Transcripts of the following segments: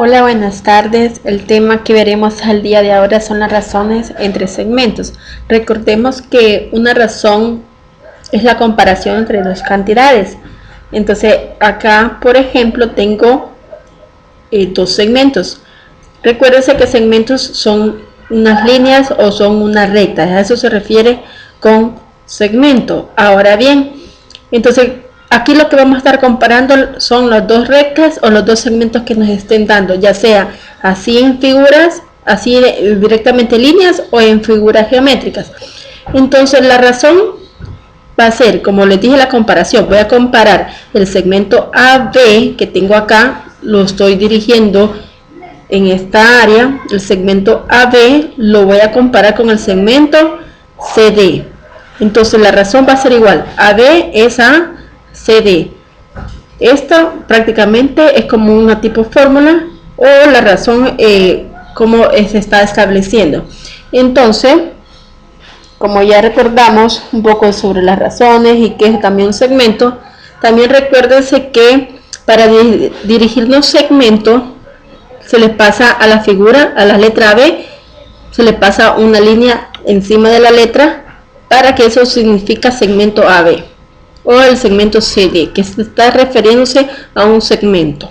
Hola, buenas tardes. El tema que veremos al día de ahora son las razones entre segmentos. Recordemos que una razón es la comparación entre dos cantidades. Entonces, acá, por ejemplo, tengo dos segmentos. Recuérdense que segmentos son unas líneas o son unas rectas. A eso se refiere con segmento. Ahora bien, entonces aquí lo que vamos a estar comparando son las dos rectas o los dos segmentos que nos estén dando, ya sea así en figuras, así directamente líneas o en figuras geométricas. Entonces la razón va a ser, como les dije, la comparación. Voy a comparar el segmento AB que tengo acá, lo estoy dirigiendo en esta área. El segmento AB lo voy a comparar con el segmento CD. Entonces la razón va a ser igual. AB es a CD. Esto prácticamente es como una tipo fórmula o la razón como se está estableciendo. Entonces, como ya recordamos un poco sobre las razones y que es también un segmento, también recuérdense que para dirigirnos segmentos se les pasa a la figura, a la letra B, se le pasa una línea encima de la letra para que eso significa segmento AB o el segmento CD, que se está refiriéndose a un segmento.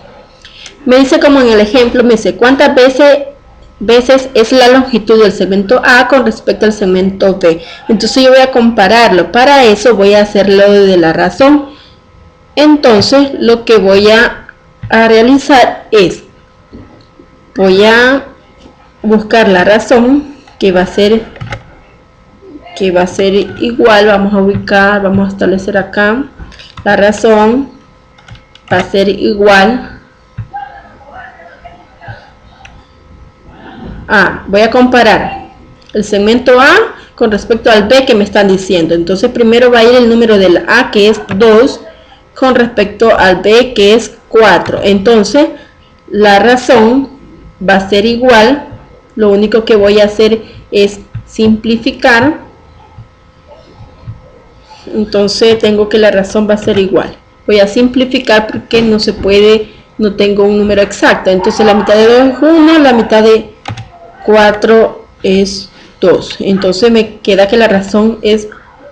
Me dice, como en el ejemplo, me dice cuántas veces es la longitud del segmento A con respecto al segmento B. Entonces yo voy a compararlo. Para eso voy a hacerlo de la razón. Entonces lo que voy a realizar es, voy a buscar la razón que va a ser igual. Vamos a ubicar, vamos a establecer acá la razón va a ser igual a, voy a comparar el segmento A con respecto al B que me están diciendo. Entonces primero va a ir el número del A, que es 2, con respecto al B, que es 4. Entonces la razón va a ser igual, lo único que voy a hacer es simplificar. Entonces tengo que la razón va a ser igual. Voy a simplificar porque no se puede, no tengo un número exacto. Entonces la mitad de 2 es 1, la mitad de 4 es 2. Entonces me queda que la razón es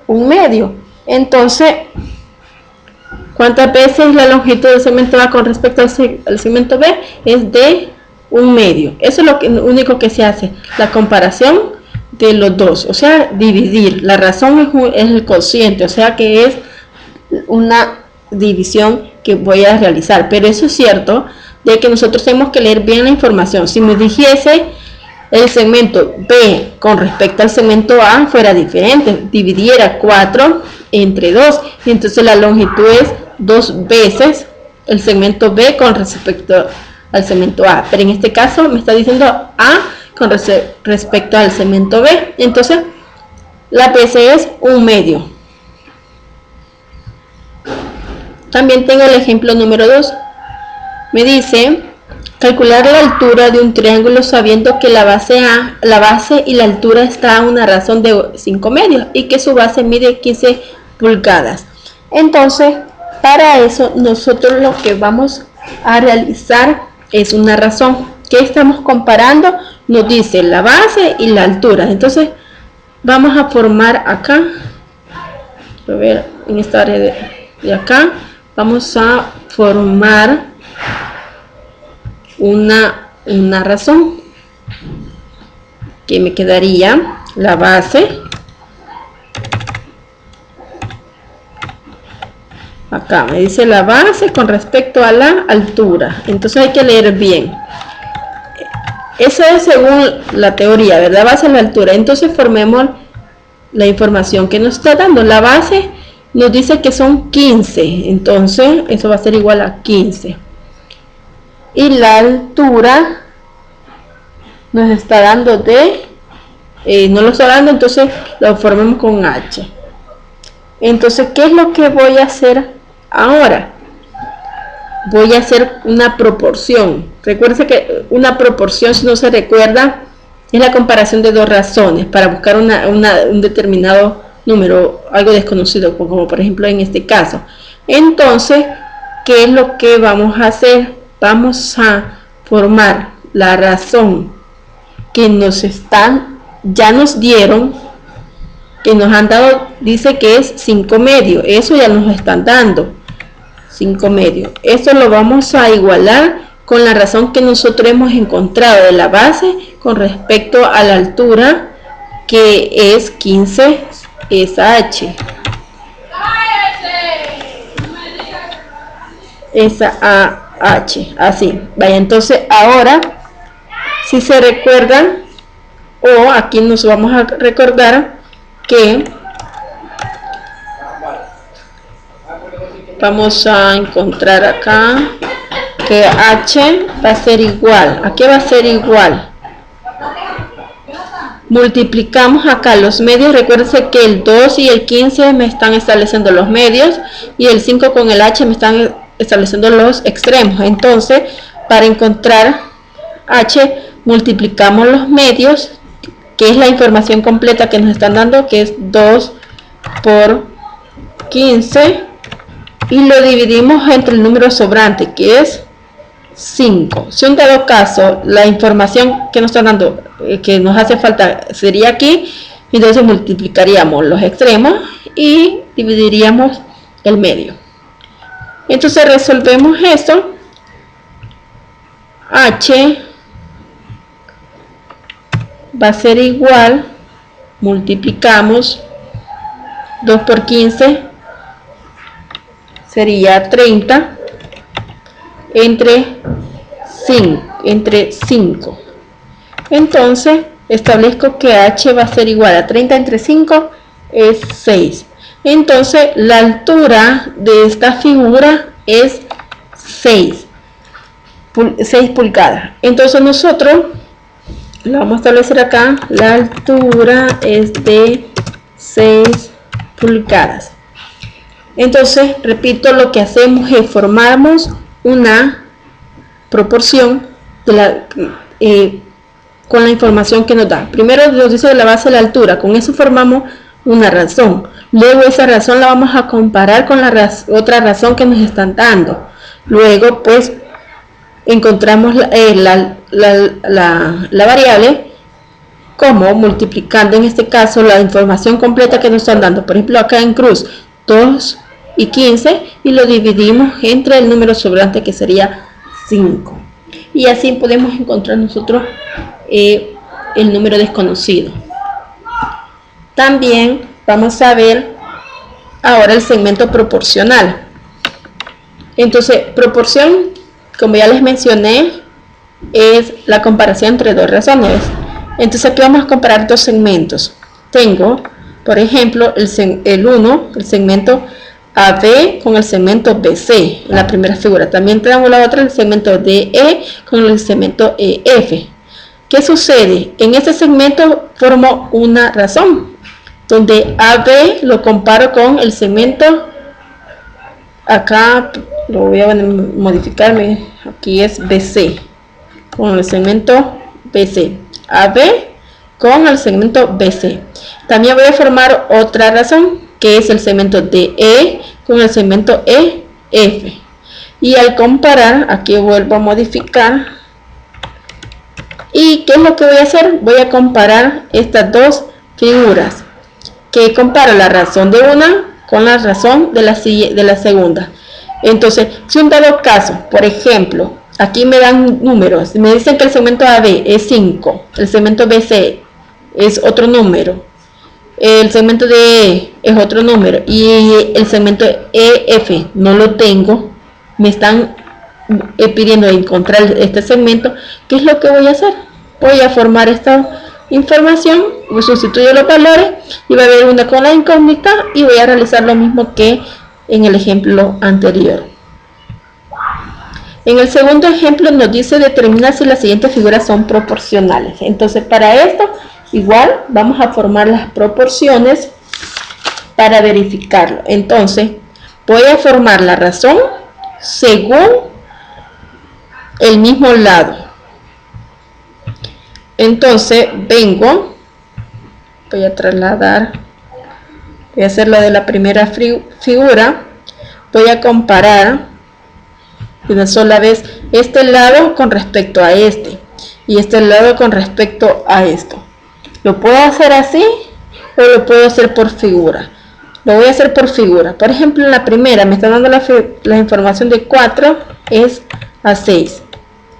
1/2. Entonces, ¿cuántas veces la longitud del segmento A con respecto al segmento B? Es de 1/2. Eso es lo único que se hace, la comparación de los dos, o sea, dividir. La razón es el cociente, o sea que es una división que voy a realizar. Pero eso es cierto de que nosotros tenemos que leer bien la información. Si me dijese el segmento B con respecto al segmento A fuera diferente, dividiera 4 entre 2 y entonces la longitud es 2 veces el segmento B con respecto al segmento A. Pero en este caso me está diciendo A con respecto al segmento B. Entonces la BC es 1/2. También tengo el ejemplo número 2. Me dice calcular la altura de un triángulo sabiendo que la base y la altura está a una razón de 5/2 y que su base mide 15 pulgadas. Entonces, para eso nosotros lo que vamos a realizar es una razón. ¿Qué estamos comparando? Nos dice la base y la altura. Entonces vamos a formar acá, a ver, en esta área de acá vamos a formar una razón que me quedaría la base acá. Me dice la base con respecto a la altura. Entonces hay que leer bien. Eso es según la teoría, ¿verdad? Base a la altura. Entonces formemos la información que nos está dando. La base nos dice que son 15. Entonces eso va a ser igual a 15. Y la altura nos está dando no lo está dando, entonces lo formemos con H. Entonces, ¿qué es lo que voy a hacer ahora? Voy a hacer una proporción. Recuerden que una proporción, si no se recuerda, es la comparación de dos razones para buscar un determinado número, algo desconocido, como por ejemplo en este caso. Entonces, ¿qué es lo que vamos a hacer? Vamos a formar la razón que ya nos dieron, que nos han dado, dice que es 5 medios, eso ya nos están dando 5 medios. Esto lo vamos a igualar con la razón que nosotros hemos encontrado de la base con respecto a la altura, que es 15 SH. Esa AH, así. Vaya, entonces ahora, si se recuerdan, o aquí nos vamos a recordar que vamos a encontrar acá que H va a ser igual. ¿A qué va a ser igual? Multiplicamos acá los medios. Recuérdense que el 2 y el 15 me están estableciendo los medios, y el 5 con el H me están estableciendo los extremos. Entonces, para encontrar H, multiplicamos los medios, que es la información completa que nos están dando, que es 2 por 15, y lo dividimos entre el número sobrante, que es 5. Si en dado caso la información que nos están dando, que nos hace falta, sería aquí, entonces multiplicaríamos los extremos y dividiríamos el medio. Entonces resolvemos esto. H va a ser igual, multiplicamos 2 por 15, sería 30, entre 5. Entonces establezco que H va a ser igual a 30 entre 5 es 6. Entonces la altura de esta figura es 6 pulgadas. Entonces nosotros lo vamos a establecer acá. La altura es de 6 pulgadas. Entonces, repito, lo que hacemos es formamos una proporción de con la información que nos da. Primero nos dice de la base de la altura, con eso formamos una razón. Luego esa razón la vamos a comparar con otra razón que nos están dando. Luego pues encontramos la variable, como multiplicando en este caso la información completa que nos están dando. Por ejemplo, acá en cruz 2 y 15, y lo dividimos entre el número sobrante, que sería 5, y así podemos encontrar nosotros el número desconocido. También vamos a ver ahora el segmento proporcional. Entonces, proporción, como ya les mencioné, es la comparación entre dos razones. Entonces aquí vamos a comparar dos segmentos. Tengo, por ejemplo, el segmento AB con el segmento BC en la primera figura. También tenemos la otra, el segmento DE con el segmento EF. ¿Qué sucede? En este segmento formo una razón, donde AB lo comparo con el segmento, acá lo voy a modificarme, aquí es BC, con el segmento BC, AB con el segmento BC. También voy a formar otra razón, que es el segmento DE con el segmento EF. Y al comparar, aquí vuelvo a modificar. ¿Y qué es lo que voy a hacer? Voy a comparar estas dos figuras, que comparo la razón de una con la razón de la segunda. Entonces, si un dado caso, por ejemplo, aquí me dan números, me dicen que el segmento AB es 5, el segmento BC es otro número, el segmento DE es otro número, y el segmento EF no lo tengo, me están pidiendo encontrar este segmento. ¿Qué es lo que voy a hacer? Voy a formar esta información, sustituyo los valores y va a haber una con la incógnita, y voy a realizar lo mismo que en el ejemplo anterior. En el segundo ejemplo nos dice determinar si las siguientes figuras son proporcionales. Entonces, para esto igual vamos a formar las proporciones para verificarlo. Entonces voy a formar la razón según el mismo lado. Entonces vengo, voy a trasladar, voy a hacer la de la primera figura, voy a comparar de una sola vez este lado con respecto a este y este lado con respecto a esto. Lo puedo hacer así o lo puedo hacer por figura. Lo voy a hacer por figura. Por ejemplo, en la primera me está dando la información de 4 es a 6.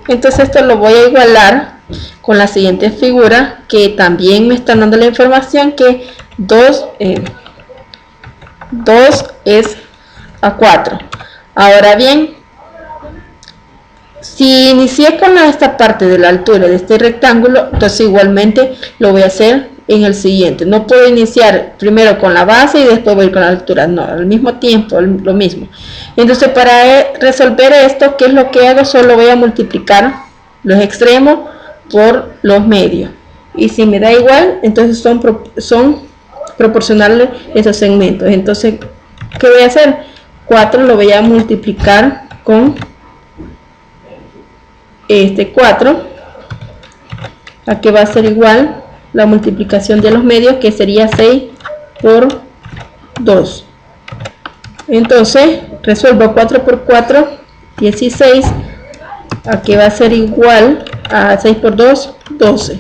Entonces esto lo voy a igualar con la siguiente figura, que también me están dando la información que 2 es a 4. Ahora bien, si inicié con esta parte de la altura de este rectángulo, entonces igualmente lo voy a hacer en el siguiente. No puedo iniciar primero con la base y después voy con la altura, no, al mismo tiempo, lo mismo. Entonces para resolver esto, ¿qué es lo que hago? Solo voy a multiplicar los extremos por los medios, y si me da igual, entonces son proporcionales esos segmentos. Entonces, ¿qué voy a hacer? 4 lo voy a multiplicar con este 4, a que va a ser igual la multiplicación de los medios, que sería 6 por 2. Entonces resuelvo 4 por 4, 16, a que va a ser igual a 6 por 2, 12.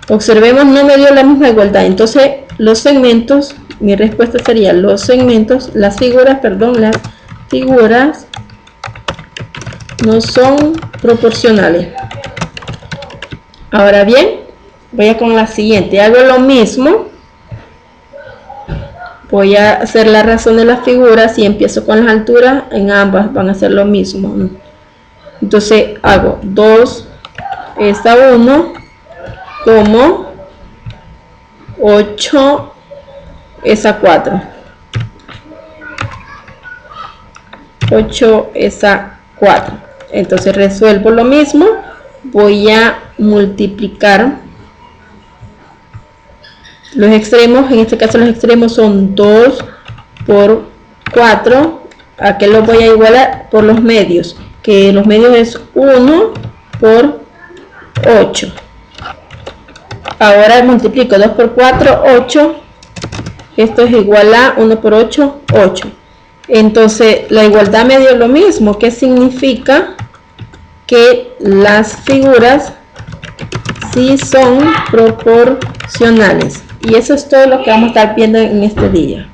Observemos, no me dio la misma igualdad. Entonces los segmentos, mi respuesta sería los segmentos, las figuras no son proporcionales. Ahora bien, voy a con la siguiente, hago lo mismo, voy a hacer la razón de las figuras y empiezo con las alturas, en ambas van a ser lo mismo. Entonces hago 2 es a 1 como 8 es a 4. 8 es a 4. Entonces resuelvo lo mismo, voy a multiplicar los extremos. En este caso los extremos son 2 por 4, a que lo voy a igualar por los medios, que los medios es 1 por 8. Ahora multiplico 2 por 4, 8. Esto es igual a 1 por 8, 8. Entonces la igualdad me dio lo mismo, que significa que las figuras sí son proporcionales. Y eso es todo lo que vamos a estar viendo en este día.